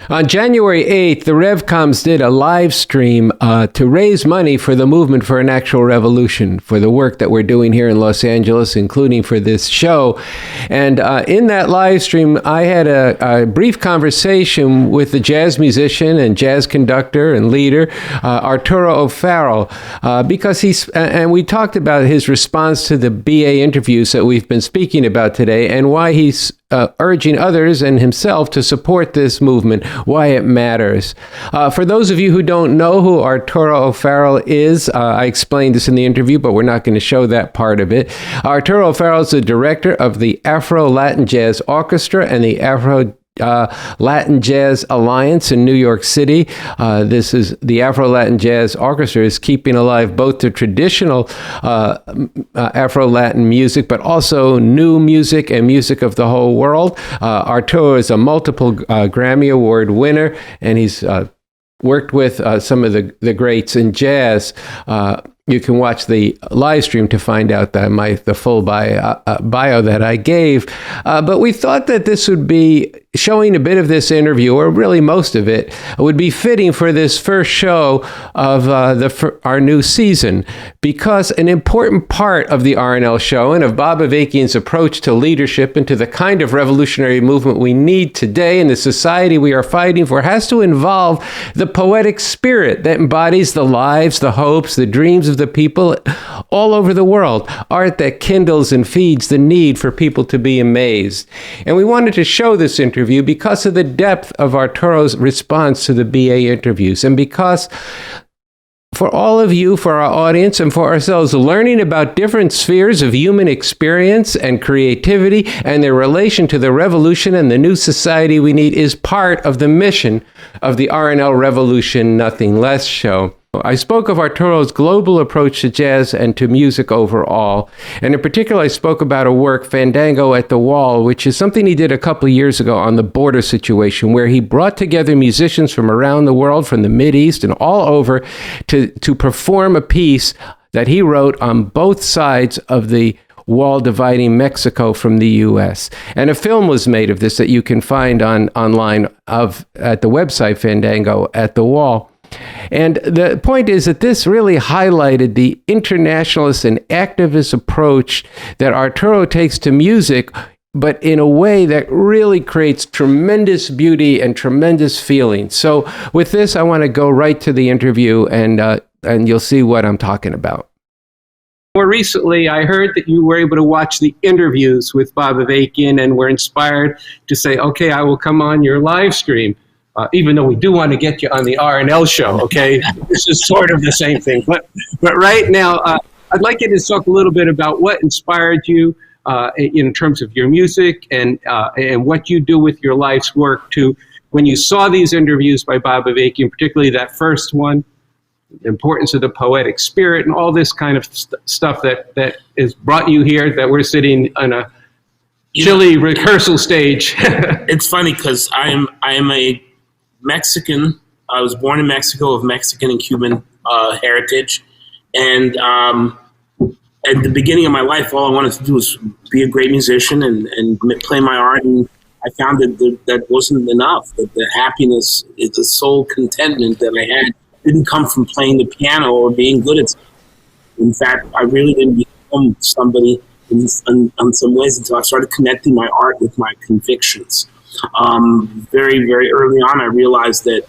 On January 8th, the RevComs did a live stream to raise money for the movement for an actual revolution, for the work that we're doing here in Los Angeles, including for this show. And in that live stream, I had a brief conversation with the jazz musician and jazz conductor and leader, Arturo O'Farrell, because and we talked about his response to the BA interviews that we've been speaking about today and why he's urging others and himself to support this movement, why it matters. For those of you who don't know who Arturo O'Farrell is, I explained this in the interview, but we're not going to show that part of it. Arturo O'Farrell is the director of the Afro-Latin Jazz Orchestra and the Latin Jazz Alliance in New York City. This is the Afro-Latin Jazz Orchestra is keeping alive both the traditional Afro-Latin music, but also new music and music of the whole world. Arturo is a multiple Grammy Award winner, and he's worked with some of the greats in jazz. You can watch the live stream to find out the full bio that I gave. But we thought that this would be showing a bit of this interview, or really most of it, would be fitting for this first show of our new season, because an important part of the RNL show and of Bob Avakian's approach to leadership and to the kind of revolutionary movement we need today in the society we are fighting for has to involve the poetic spirit that embodies the lives, the hopes, the dreams of the people all over the world, art that kindles and feeds the need for people to be amazed. And we wanted to show this interview because of the depth of Arturo's response to the BA interviews, and because for all of you, for our audience, and for ourselves, learning about different spheres of human experience and creativity and their relation to the revolution and the new society we need is part of the mission of the RNL Revolution Nothing Less show. I spoke of Arturo's global approach to jazz and to music overall, and in particular I spoke about a work, Fandango at the Wall, which is something he did a couple of years ago on the border situation, where he brought together musicians from around the world, from the Mideast and all over, to perform a piece that he wrote on both sides of the wall dividing Mexico from the U.S. And a film was made of this that you can find online at the website Fandango at the Wall. And the point is that this really highlighted the internationalist and activist approach that Arturo takes to music, but in a way that really creates tremendous beauty and tremendous feeling. So with this, I want to go right to the interview, and you'll see what I'm talking about. More recently, I heard that you were able to watch the interviews with Bob Avakian and were inspired to say, okay, I will come on your live stream. Even though we do want to get you on the RNL show, okay? This is sort of the same thing. But right now, I'd like you to talk a little bit about what inspired you in terms of your music and what you do with your life's work to when you saw these interviews by Bob Avakian, particularly that first one, the importance of the poetic spirit and all this kind of stuff that has brought you here, that we're sitting on a chilly rehearsal stage. It's funny because I am a Mexican. I was born in Mexico of Mexican and Cuban heritage. And at the beginning of my life, all I wanted to do was be a great musician and play my art. And I found that wasn't enough, that the happiness, the soul contentment that I had didn't come from playing the piano or being good at something. In fact, I really didn't become somebody in some ways until I started connecting my art with my convictions. Very, very early on, I realized that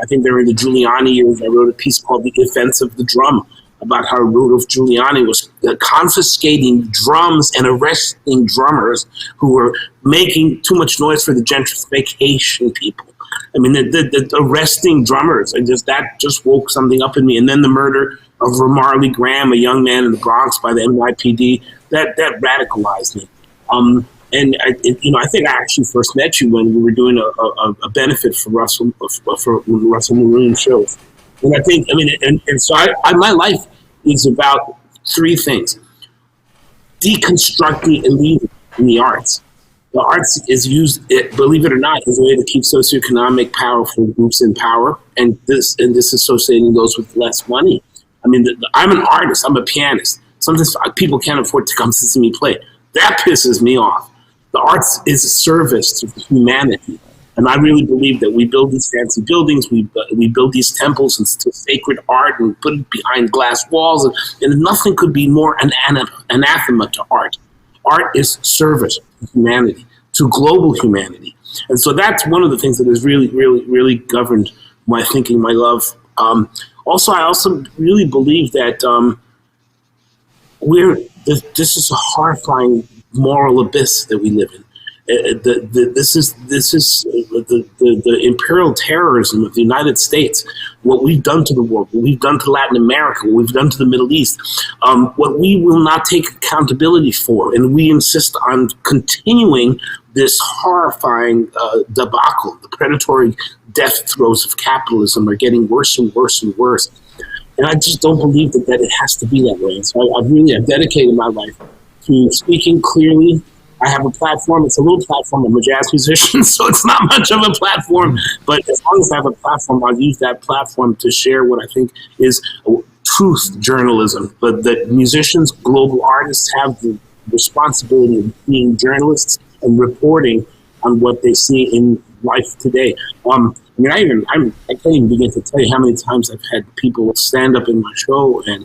I think during the Giuliani years, I wrote a piece called The Offense of the Drum, about how Rudolph Giuliani was confiscating drums and arresting drummers who were making too much noise for the gentrification people. I mean, the arresting drummers, that just woke something up in me. And then the murder of Marley Graham, a young man in the Bronx by the NYPD, that radicalized me. And I think I actually first met you when we were doing a benefit for Russell Maroon shows. And I think, so my life is about three things: deconstructing elite in the arts. The arts is used, believe it or not, as a way to keep socioeconomic powerful groups in power, and disassociating those with less money. I mean, I'm an artist. I'm a pianist. Sometimes people can't afford to come see me play. That pisses me off. The arts is a service to humanity. And I really believe that we build these fancy buildings, we build these temples into sacred art and put it behind glass walls, and nothing could be more anathema to art. Art is service to humanity, to global humanity. And so that's one of the things that has really, really, really governed my thinking, my love. I also really believe that this is a horrifying moral abyss that we live in. This is the imperial terrorism of the United States. What we've done to the world, what we've done to Latin America, what we've done to the Middle East, what we will not take accountability for, and we insist on continuing this horrifying debacle. The predatory death throes of capitalism are getting worse and worse and worse. And I just don't believe that it has to be that way. And so I've dedicated my life to speaking clearly. I have a platform. It's a little platform. I'm a jazz musician, so it's not much of a platform. But as long as I have a platform, I'll use that platform to share what I think is truth journalism. But that musicians, global artists have the responsibility of being journalists and reporting on what they see in life today. I can't even begin to tell you how many times I've had people stand up in my show and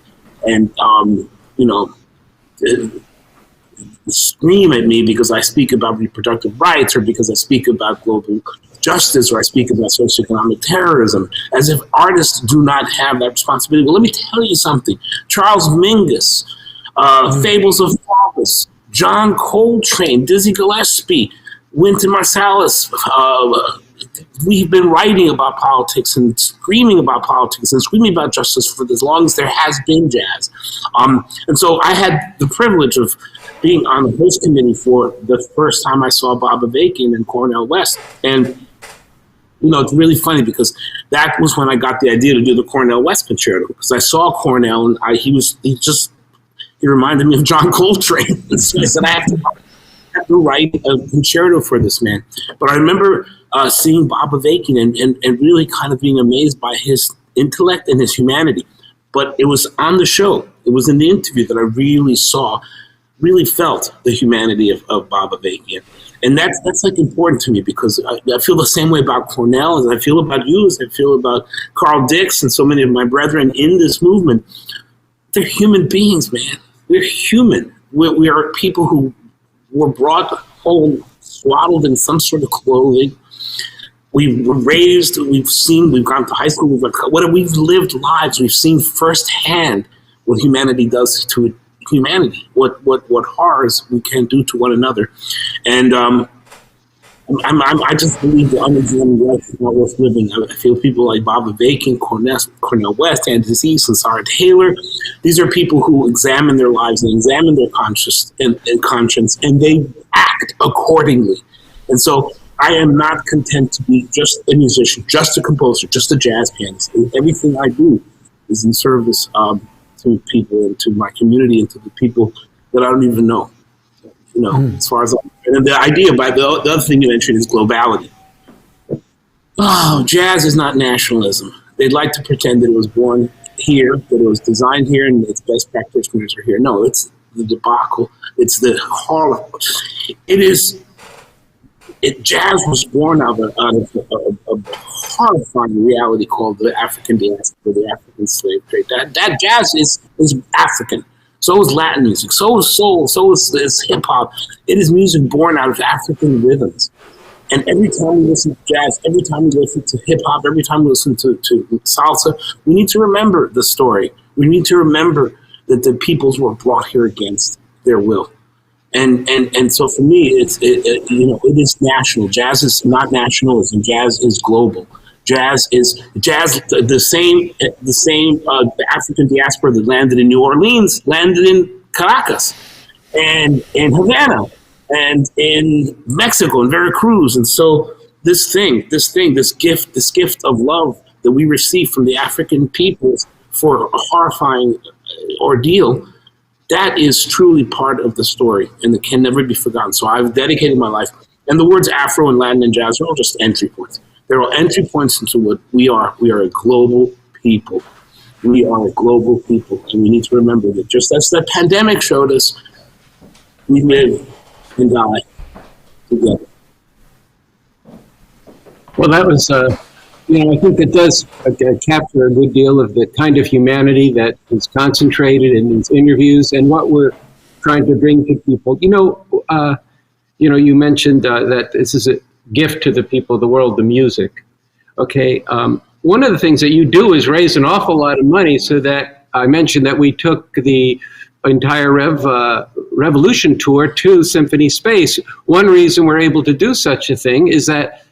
scream at me because I speak about reproductive rights, or because I speak about global justice, or I speak about socioeconomic terrorism, as if artists do not have that responsibility. Well, let me tell you something. Charles Mingus, Fables of Faubus, John Coltrane, Dizzy Gillespie, Wynton Marsalis, we've been writing about politics and screaming about politics and screaming about justice for as long as there has been jazz. And so I had the privilege of being on the host committee for the first time I saw Bob Avakian in Cornell West. And, it's really funny because that was when I got the idea to do the Cornell West concerto, because I saw Cornell and he reminded me of John Coltrane. So I said, I have to write a concerto for this man. But I remember seeing Bob Avakian and really kind of being amazed by his intellect and his humanity. But it was on the show, it was in the interview that I really felt the humanity of Bob Avakian. And that's like important to me, because I feel the same way about Cornell as I feel about you, as I feel about Carl Dix and so many of my brethren in this movement. They're human beings, man. We're human. We are people who were brought home, swaddled in some sort of clothing. We were raised, we've gone to high school, we've lived lives, we've seen firsthand what humanity does to humanity, what horrors we can do to one another. And I just believe the unexamined life is not worth living. I feel people like Bob Avakian, Cornell West, Andrews East, and Sarah Taylor. These are people who examine their lives and examine their conscience, and they act accordingly. And so I am not content to be just a musician, just a composer, just a jazz pianist. Everything I do is in service to people and to my community and to the people that I don't even know. As far as and the idea by the other thing you mentioned is globality. Oh, jazz is not nationalism. They'd like to pretend that it was born here, that it was designed here, and its best practitioners are here. No, it's the debacle. It's the horror. Jazz was born out of a horrifying reality called the African diaspora, the African slave trade. That jazz is African. So is Latin music. So is soul. So is hip hop. It is music born out of African rhythms. And every time we listen to jazz, every time we listen to hip hop, every time we listen to salsa, we need to remember the story. We need to remember that the peoples were brought here against their will. And so for me, it is national. Jazz is not nationalism. Jazz is global. The same African diaspora that landed in New Orleans landed in Caracas and in Havana and in Mexico and Veracruz. And so this gift of love that we receive from the African peoples for a horrifying ordeal, that is truly part of the story, and it can never be forgotten. So I've dedicated my life. And the words Afro and Latin and jazz are all just entry points. They're all entry points into what we are. We are a global people. We are a global people. And we need to remember that just as the pandemic showed us, we live and die together. Well, that was, I think it does capture a good deal of the kind of humanity that is concentrated in these interviews and what we're trying to bring to people. You mentioned that this is a gift to the people of the world, the music. Okay, one of the things that you do is raise an awful lot of money. So that I mentioned that we took the entire Revolution tour to Symphony Space. One reason we're able to do such a thing is that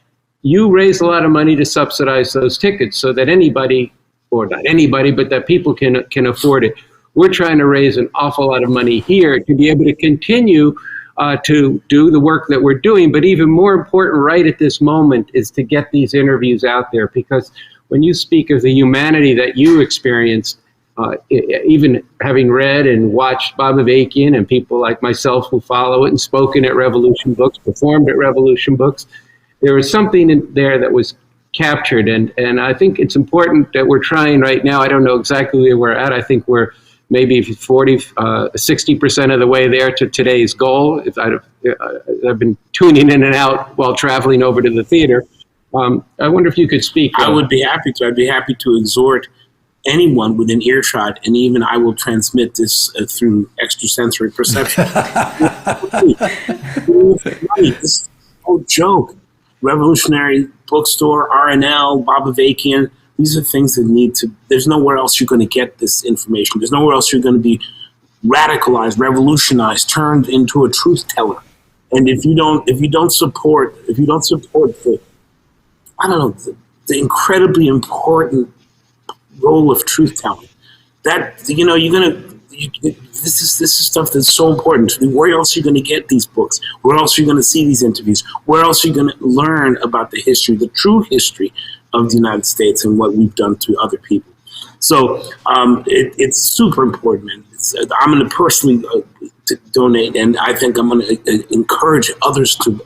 you raise a lot of money to subsidize those tickets so that anybody, or not anybody, but that people can afford it. We're trying to raise an awful lot of money here to be able to continue to do the work that we're doing. But even more important right at this moment is to get these interviews out there, because when you speak of the humanity that you experienced, even having read and watched Bob Avakian and people like myself who follow it and spoken at Revolution Books, performed at Revolution Books, there was something in there that was captured. And I think it's important that we're trying right now. I don't know exactly where we're at. I think we're maybe 60% of the way there to today's goal. I've been tuning in and out while traveling over to the theater. I wonder if you could speak. I would be happy to. I'd be happy to exhort anyone within earshot, and even I will transmit this through extrasensory perception. This is no joke. Revolutionary Bookstore, RNL, Bob Avakian, these are things that need to, there's nowhere else you're going to get this information. There's nowhere else you're going to be radicalized, revolutionized, turned into a truth teller. And if you don't support the incredibly important role of truth telling, that, this is stuff that's so important. Where else are you going to get these books? Where else are you going to see these interviews? Where else are you going to learn about the history, the true history of the United States and what we've done to other people? So it's super important, man. I'm going to personally donate, and I think I'm going to encourage others to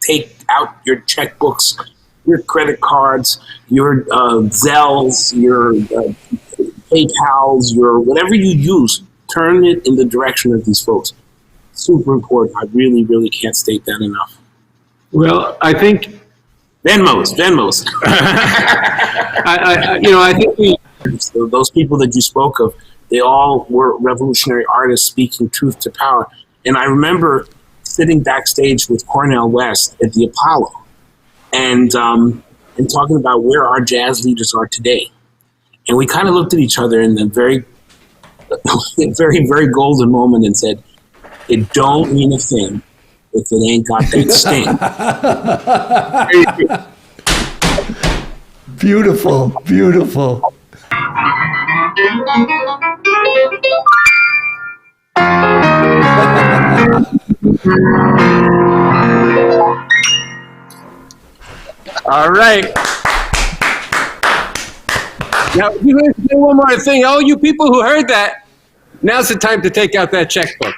take out your checkbooks, your credit cards, your Zells, your PayPals, your whatever you use. Turn it in the direction of these folks. Super important. I really, really can't state that enough. Well, I think Venmos. I think those people that you spoke of, they all were revolutionary artists speaking truth to power. And I remember sitting backstage with Cornel West at the Apollo, and talking about where our jazz leaders are today. And we kind of looked at each other in the very, very, very golden moment and said, it don't mean a thing if it ain't got that sting. Beautiful, beautiful. All right. Now, you heard one more thing. All you people who heard that, now's the time to take out that checkbook.